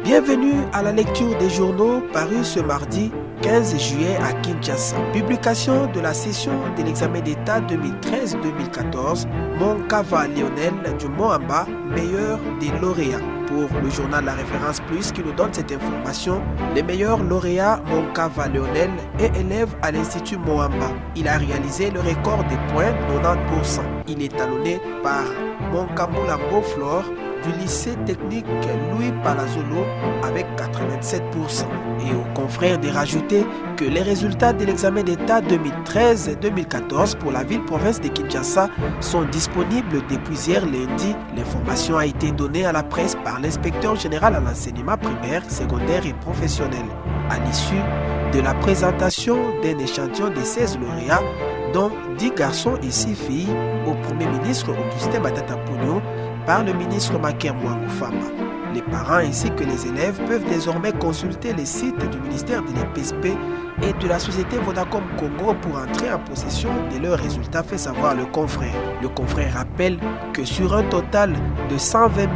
Bienvenue à la lecture des journaux parus ce mardi 15 juillet à Kinshasa. Publication de la session de l'examen d'État 2013-2014, Moncava Lionel du Moamba, meilleur des lauréats. Pour le journal La Référence Plus qui nous donne cette information, le meilleur lauréat Moncava Lionel est élève à l'Institut Moamba. Il a réalisé le record des points, 90%. Il est talonné par Monkamula Beauflor du lycée technique Louis Palazolo avec 87%. Et aux confrères de rajouter que les résultats de l'examen d'État 2013-2014 pour la ville-province de Kinshasa sont disponibles depuis hier lundi. L'information a été donnée à la presse par l'inspecteur général à l'enseignement primaire, secondaire et professionnel. À l'issue de la présentation d'un échantillon de 16 lauréats, dont 10 garçons et 6 filles, au Premier ministre Augustin Matata Ponyo, par le ministre Maker Mouangoufamba. Les parents ainsi que les élèves peuvent désormais consulter les sites du ministère de l'EPSP et de la société Vodacom Congo pour entrer en possession de leurs résultats, fait savoir le confrère. Le confrère rappelle que sur un total de 120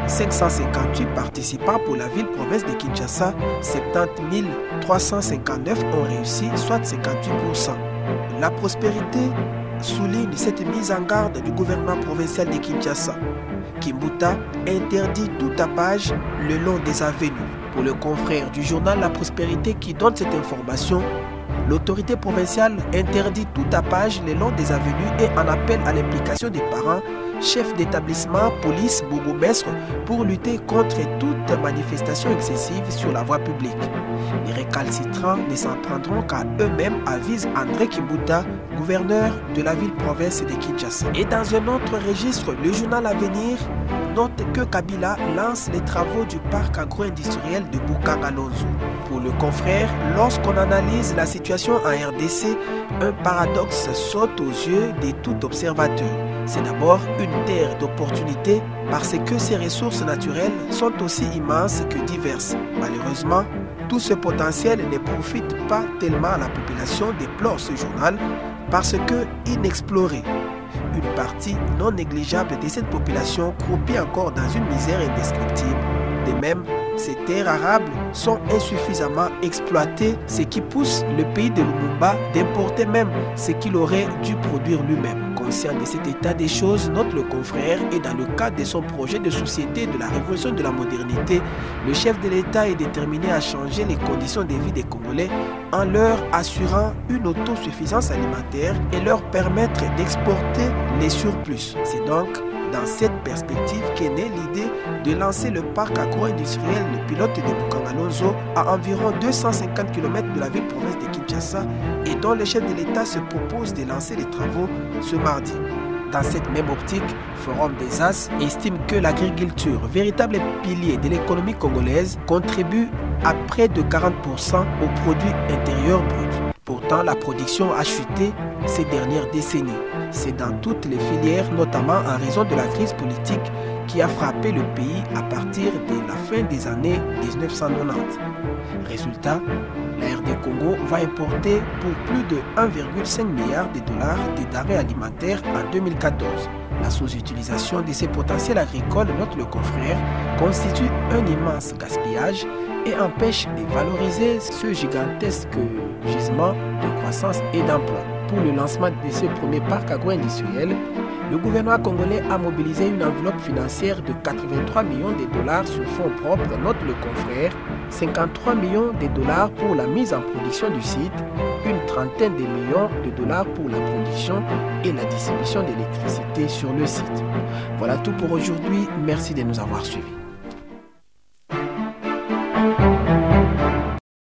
558 participants pour la ville-province de Kinshasa, 70 359 ont réussi, soit 58%. La prospérité souligne cette mise en garde du gouvernement provincial de Kinshasa. Kimbuta interdit tout tapage le long des avenues. Pour le confrère du journal La Prospérité qui donne cette information, l'autorité provinciale interdit tout tapage le long des avenues et en appelle à l'implication des parents, chefs d'établissement, police, bourgmestres pour lutter contre toute manifestation excessive sur la voie publique. Les récalcitrants ne s'en prendront qu'à eux-mêmes, avise André Kimbuta, gouverneur de la ville-province de Kinshasa. Et dans un autre registre, le journal Avenir note que Kabila lance les travaux du parc agro-industriel de Bukangalonzo. Pour le confrère, lorsqu'on analyse la situation en RDC, un paradoxe saute aux yeux de tout observateur. C'est d'abord une terre d'opportunités parce que ses ressources naturelles sont aussi immenses que diverses. Malheureusement, tout ce potentiel ne profite pas tellement à la population, déplore ce journal, parce que inexploré. Une partie non négligeable de cette population croupit encore dans une misère indescriptible. De même, ces terres arables sont insuffisamment exploitées, ce qui pousse le pays de Lumumba d'importer même ce qu'il aurait dû produire lui-même. Conscient de cet état des choses, notre confrère est dans le cadre de son projet de société de la révolution de la modernité. Le chef de l'État est déterminé à changer les conditions de vie des Congolais en leur assurant une autosuffisance alimentaire et leur permettre d'exporter les surplus. C'est donc dans cette perspective qu'est née l'idée de lancer le parc agro-industriel Le Pilote de Bukangalonzo à environ 250 km de la ville-province de Kinshasa et dont le chef de l'État se propose de lancer les travaux ce mardi. Dans cette même optique, Forum des As estime que l'agriculture, véritable pilier de l'économie congolaise, contribue à près de 40% au produit intérieur brut. Pourtant, la production a chuté ces dernières décennies. C'est dans toutes les filières, notamment en raison de la crise politique qui a frappé le pays à partir de la fin des années 1990. Résultat, la RD Congo va importer pour plus de 1,5 milliard de dollars de denrées alimentaires en 2014. La sous-utilisation de ces potentiels agricoles, note le confrère, constitue un immense gaspillage et empêche de valoriser ce gigantesque gisement de croissance et d'emploi. Pour le lancement de ce premier parc agro-industriel, le gouvernement congolais a mobilisé une enveloppe financière de 83 millions de dollars sur fonds propres, note le confrère, 53 millions de dollars pour la mise en production du site, une trentaine de millions de dollars pour la production et la distribution d'électricité sur le site. Voilà tout pour aujourd'hui, merci de nous avoir suivis.